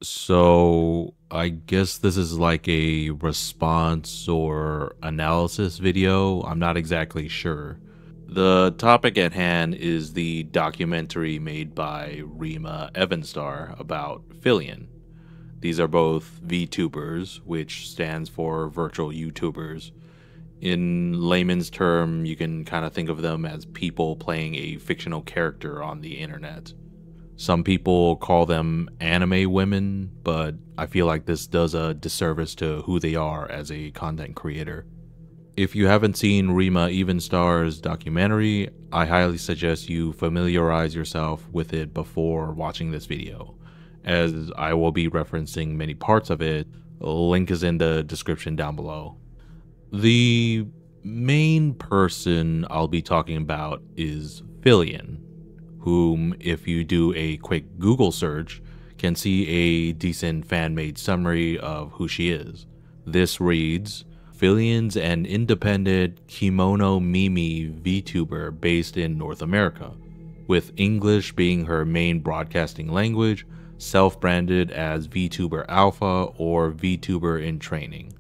So I guess this is like a response or analysis video. I'm not exactly sure. The topic at hand is the documentary made by Rima Evanstar about Fillion. These are both VTubers, which stands for virtual YouTubers. In layman's term, you can kind of think of them as people playing a fictional character on the internet. Some people call them anime women, but I feel like this does a disservice to who they are as a content creator. If you haven't seen Rima Evenstar's documentary, I highly suggest you familiarize yourself with it before watching this video, as I will be referencing many parts of it. A link is in the description down below. The main person I'll be talking about is Fillion, whom, if you do a quick Google search, can see a decent fan-made summary of who she is. This reads, Fillion's an independent kimono mimi VTuber based in North America, with English being her main broadcasting language, self-branded as VTuber Alpha or VTuber in training.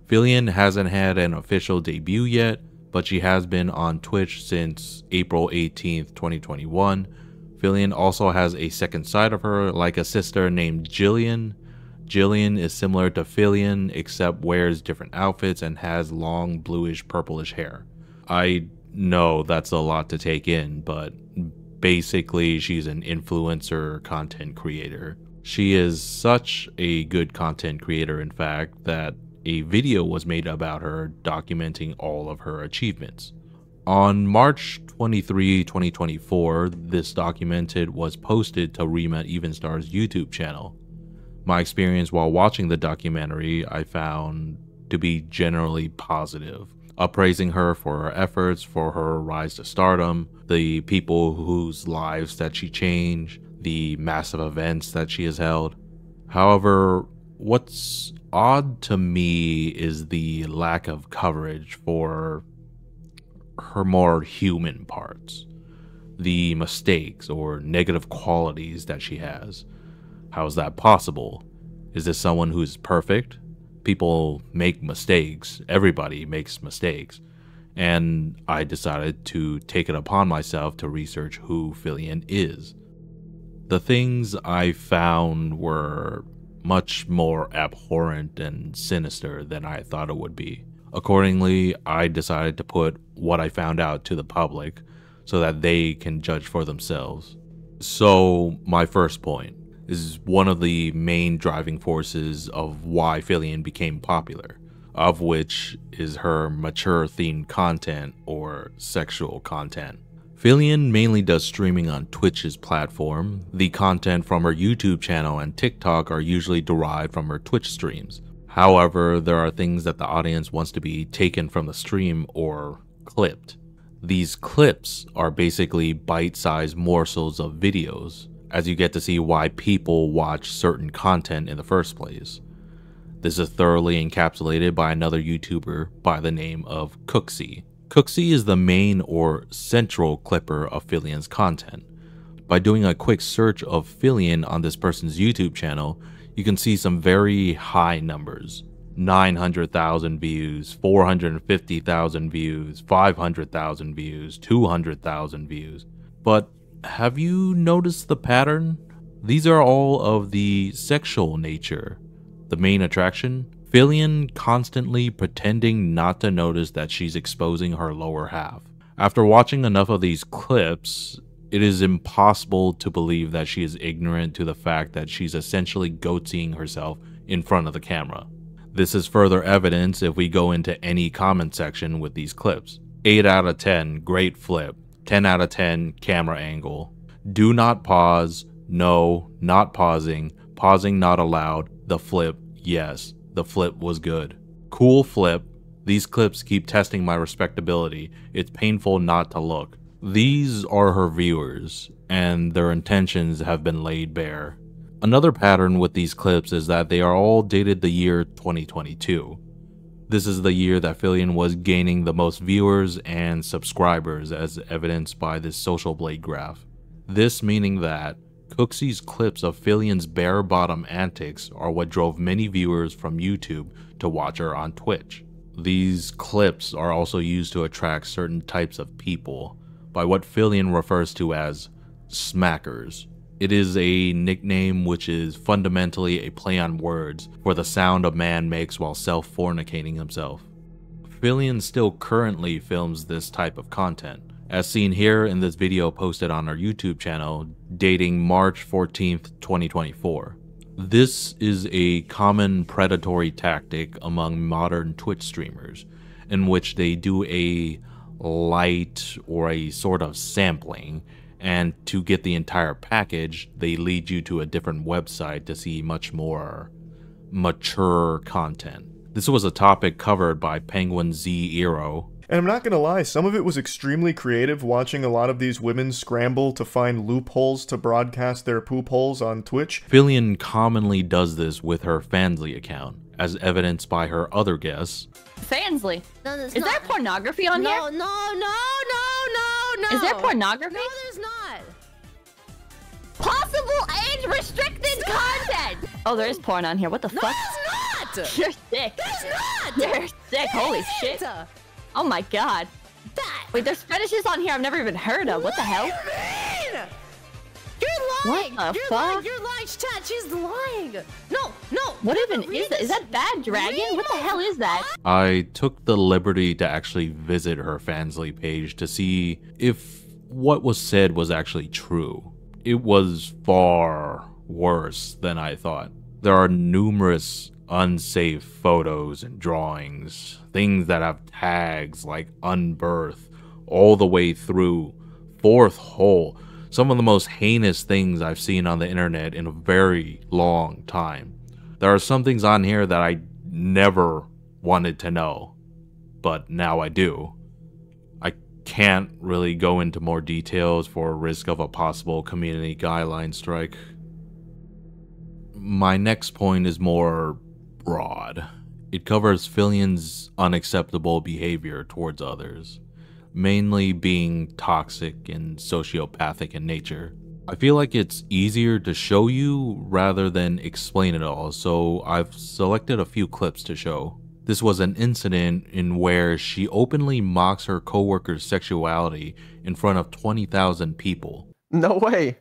Fillion hasn't had an official debut yet, but she has been on Twitch since April 18th, 2021. Fillion also has a second side of her, like a sister named Jillian. Jillian is similar to Fillion, except wears different outfits and has long bluish purplish hair. I know that's a lot to take in, but basically she's an influencer content creator. She is such a good content creator, in fact, that a video was made about her documenting all of her achievements. On March 23, 2024, this documented was posted to Rima Evenstar's YouTube channel. My experience while watching the documentary I found to be generally positive, appraising her for her efforts, for her rise to stardom, the people whose lives that she changed, the massive events that she has held. However, what's odd to me is the lack of coverage for her more human parts, the mistakes or negative qualities that she has. How is that possible? Is this someone who's perfect? People make mistakes. Everybody makes mistakes. And I decided to take it upon myself to research who Fillion is. The things I found were much more abhorrent and sinister than I thought it would be. Accordingly, I decided to put what I found out to the public so that they can judge for themselves. So, my first point is one of the main driving forces of why Fillion became popular, of which is her mature themed content or sexual content. Fillion mainly does streaming on Twitch's platform. The content from her YouTube channel and TikTok are usually derived from her Twitch streams. However, there are things that the audience wants to be taken from the stream or clipped. These clips are basically bite-sized morsels of videos, as you get to see why people watch certain content in the first place. This is thoroughly encapsulated by another YouTuber by the name of Cooksey. Cooksey is the main or central clipper of Fillion's content. By doing a quick search of Fillion on this person's YouTube channel, you can see some very high numbers. 900,000 views, 450,000 views, 500,000 views, 200,000 views. But have you noticed the pattern? These are all of the sexual nature. The main attraction? Fillion constantly pretending not to notice that she's exposing her lower half. After watching enough of these clips, it is impossible to believe that she is ignorant to the fact that she's essentially goatseeing herself in front of the camera. This is further evidence if we go into any comment section with these clips. 8 out of 10, great flip. 10 out of 10, camera angle. Do not pause. No, not pausing. Pausing not allowed. The flip, yes. The flip was good. Cool flip. These clips keep testing my respectability. It's painful not to look. These are her viewers, and their intentions have been laid bare. Another pattern with these clips is that they are all dated the year 2022. This is the year that Fillion was gaining the most viewers and subscribers, as evidenced by this Social Blade graph. This meaning that Cooksey's clips of Fillion's bare-bottom antics are what drove many viewers from YouTube to watch her on Twitch. These clips are also used to attract certain types of people, by what Fillion refers to as smackers. It is a nickname which is fundamentally a play on words for the sound a man makes while self-fornicating himself. Fillion still currently films this type of content, as seen here in this video posted on our YouTube channel dating March 14th, 2024. This is a common predatory tactic among modern Twitch streamers, in which they do a light or a sort of sampling, and to get the entire package, they lead you to a different website to see much more mature content. This was a topic covered by Penguin Z Eero. And I'm not gonna lie, some of it was extremely creative, watching a lot of these women scramble to find loopholes to broadcast their poop holes on Twitch. Fillion commonly does this with her Fansly account, as evidenced by her other guests. Fansly? No, there's Is not. there pornography on here? No. Is there pornography? No, there's not. Possible age-restricted content! Oh, there is porn on here. What the No, fuck? there's not. You're sick. There's not. You're sick. Holy shit. Oh my god. That. Wait, there's fetishes on here I've never even heard of. What the hell? What do you mean? You're lying. What the You're fuck? lying. You're lying. Chat, she's lying. No. What even is that? Is that Bad Dragon? What the hell is that? I took the liberty to actually visit her Fansly page to see if what was said was actually true. It was far worse than I thought. There are numerous unsafe photos and drawings, things that have tags like unbirth all the way through fourth hole. Some of the most heinous things I've seen on the internet in a very long time. There are some things on here that I never wanted to know, but now I do. I can't really go into more details for risk of a possible community guideline strike. My next point is more broad. It covers Fillion's unacceptable behavior towards others, mainly being toxic and sociopathic in nature. I feel like it's easier to show you rather than explain it all, so I've selected a few clips to show. This was an incident in where she openly mocks her coworker's sexuality in front of 20,000 people. No way.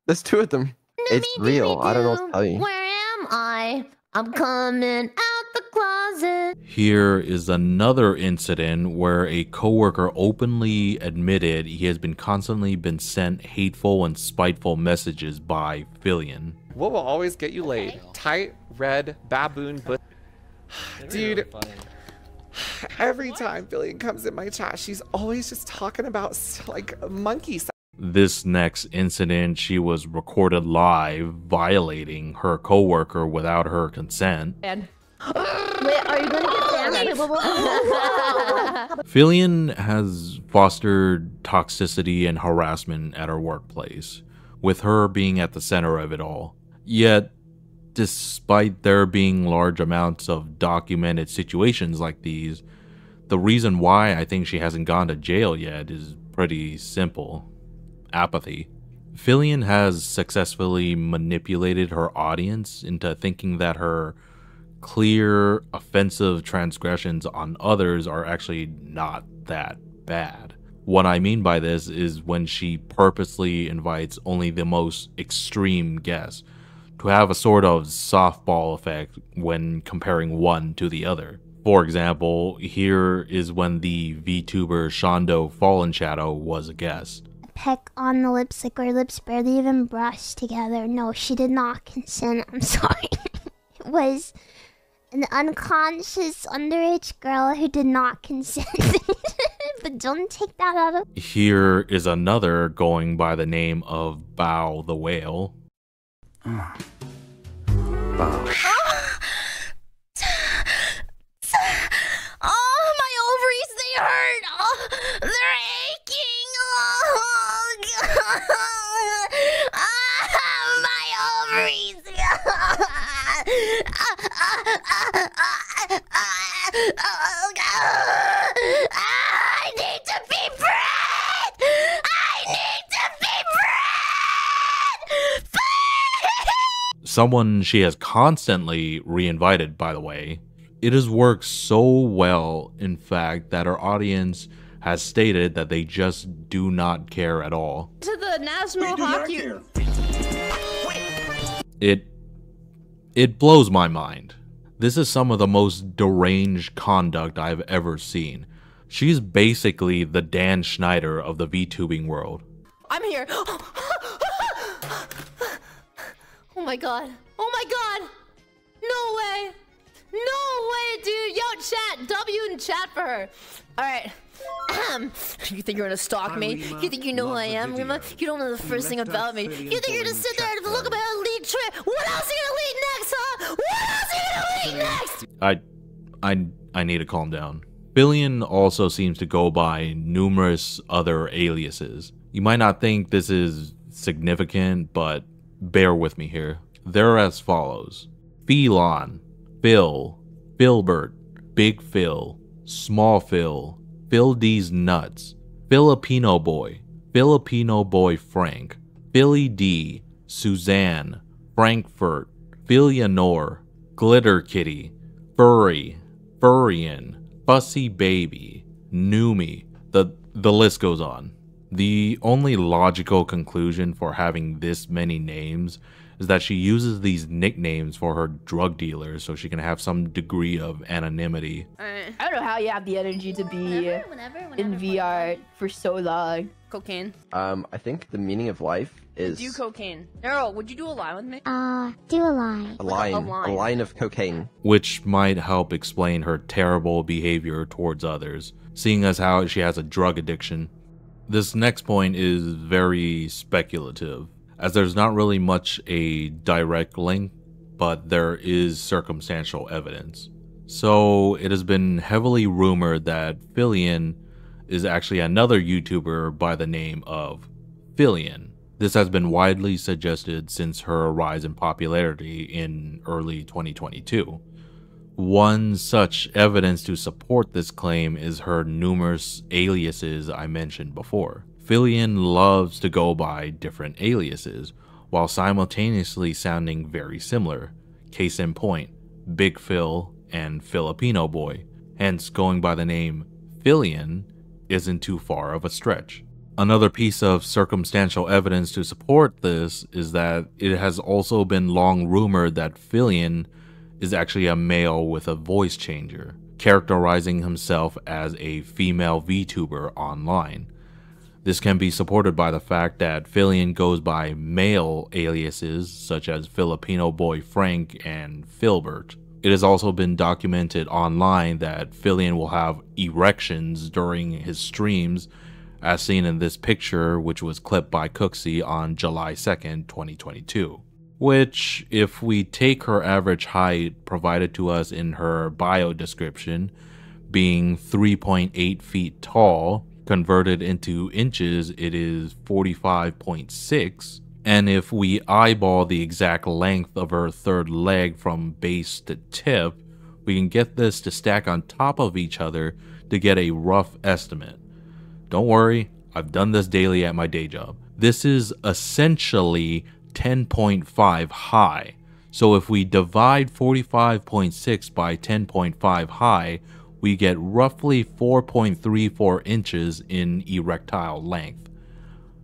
There's two of them. It's real. I don't know what to tell you. Where am I? I'm coming out the closet. Here is another incident where a coworker openly admitted he has been constantly been sent hateful and spiteful messages by Fillion. What will always get you laid? Tight, red, baboon, but dude, every time Fillion comes in my chat, she's always just talking about like monkey sex. This next incident, she was recorded live violating her coworker without her consent. And Wait, are you gonna get family? Fillion has fostered toxicity and harassment at her workplace, with her being at the center of it all. Yet, despite there being large amounts of documented situations like these, the reason why I think she hasn't gone to jail yet is pretty simple. Apathy. Fillion has successfully manipulated her audience into thinking that her clear, offensive transgressions on others are actually not that bad. What I mean by this is when she purposely invites only the most extreme guests to have a sort of softball effect when comparing one to the other. For example, here is when the VTuber Shondo Fallen Shadow was a guest. Peck on the lips like our lips barely even brushed together. No, she did not consent. I'm sorry. It was an unconscious underage girl who did not consent. But don't take that out of... Here is another going by the name of Bao the Whale. Oh, my ovaries, they hurt. Oh, they're aching. Oh, God. Ah, my ovaries. Oh, God. I need to be bred. I need to be bred. someone she has constantly reinvited, by the way. It has worked so well, in fact, that our audience has stated that they just do not care at all. To the National Hockey. It blows my mind. This is some of the most deranged conduct I've ever seen. She's basically the Dan Schneider of the VTubing world. I'm here. Oh my god. Oh my god. No way. No way, dude. Yo, chat. W in chat for her. Alright. You think you're gonna stalk me? You think you know who I am, Rima? You don't know the first thing about me. You think you're gonna sit there and look at my elite trip? What else are you gonna lead next, huh? What else are you gonna lead next? I need to calm down. Fillion also seems to go by numerous other aliases. You might not think this is significant, but bear with me here. They're as follows: Felon, Phil, Filbert, Big Phil, Small Phil, Phil D's Nuts, Filipino Boy Frank, Philly D, Suzanne, Frankfurt, Philianor, Glitter Kitty, Furry, Furrian, Fussy Baby, Numi. The list goes on. The only logical conclusion for having this many names is that she uses these nicknames for her drug dealers so she can have some degree of anonymity. I don't know how you have the energy to be in VR for so long. Cocaine. I think the meaning of life is... Do cocaine. Daryl, would you do a line with me? Do a line. A line of cocaine. Which might help explain her terrible behavior towards others, seeing as how she has a drug addiction. This next point is very speculative, as there's not really much a direct link, but there is circumstantial evidence. So it has been heavily rumored that Fillion is actually another YouTuber by the name of Fillion. This has been widely suggested since her rise in popularity in early 2022. One such evidence to support this claim is her numerous aliases I mentioned before. Fillion loves to go by different aliases, while simultaneously sounding very similar. Case in point, Big Phil and Filipino Boy. Hence, going by the name Fillion isn't too far of a stretch. Another piece of circumstantial evidence to support this is that it has also been long rumored that Fillion is actually a male with a voice changer, characterizing himself as a female VTuber online. This can be supported by the fact that Fillion goes by male aliases such as Filipino Boy Frank and Filbert. It has also been documented online that Fillion will have erections during his streams, as seen in this picture, which was clipped by Cooksey on July 2nd, 2022. Which, if we take her average height provided to us in her bio description, being 3.8 feet tall, converted into inches, it is 45.6. And if we eyeball the exact length of her third leg from base to tip, we can get this to stack on top of each other to get a rough estimate. Don't worry, I've done this daily at my day job. This is essentially 10.5 high. So if we divide 45.6 by 10.5 high, we get roughly 4.34 inches in erectile length.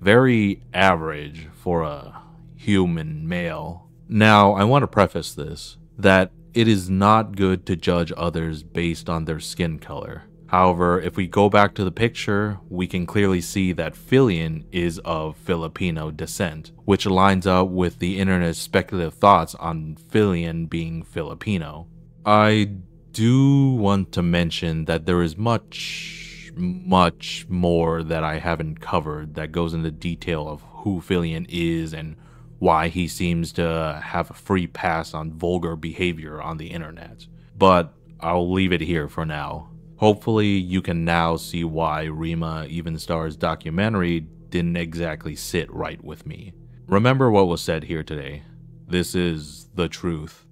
Very average for a human male. Now, I want to preface this, that it is not good to judge others based on their skin color. However, if we go back to the picture, we can clearly see that Fillion is of Filipino descent, which lines up with the internet's speculative thoughts on Fillion being Filipino. I do want to mention that there is much more that I haven't covered that goes into detail of who Fillion is and why he seems to have a free pass on vulgar behavior on the internet. But I'll leave it here for now. Hopefully you can now see why Rima Evenstar's documentary didn't exactly sit right with me. Remember what was said here today. This is the truth.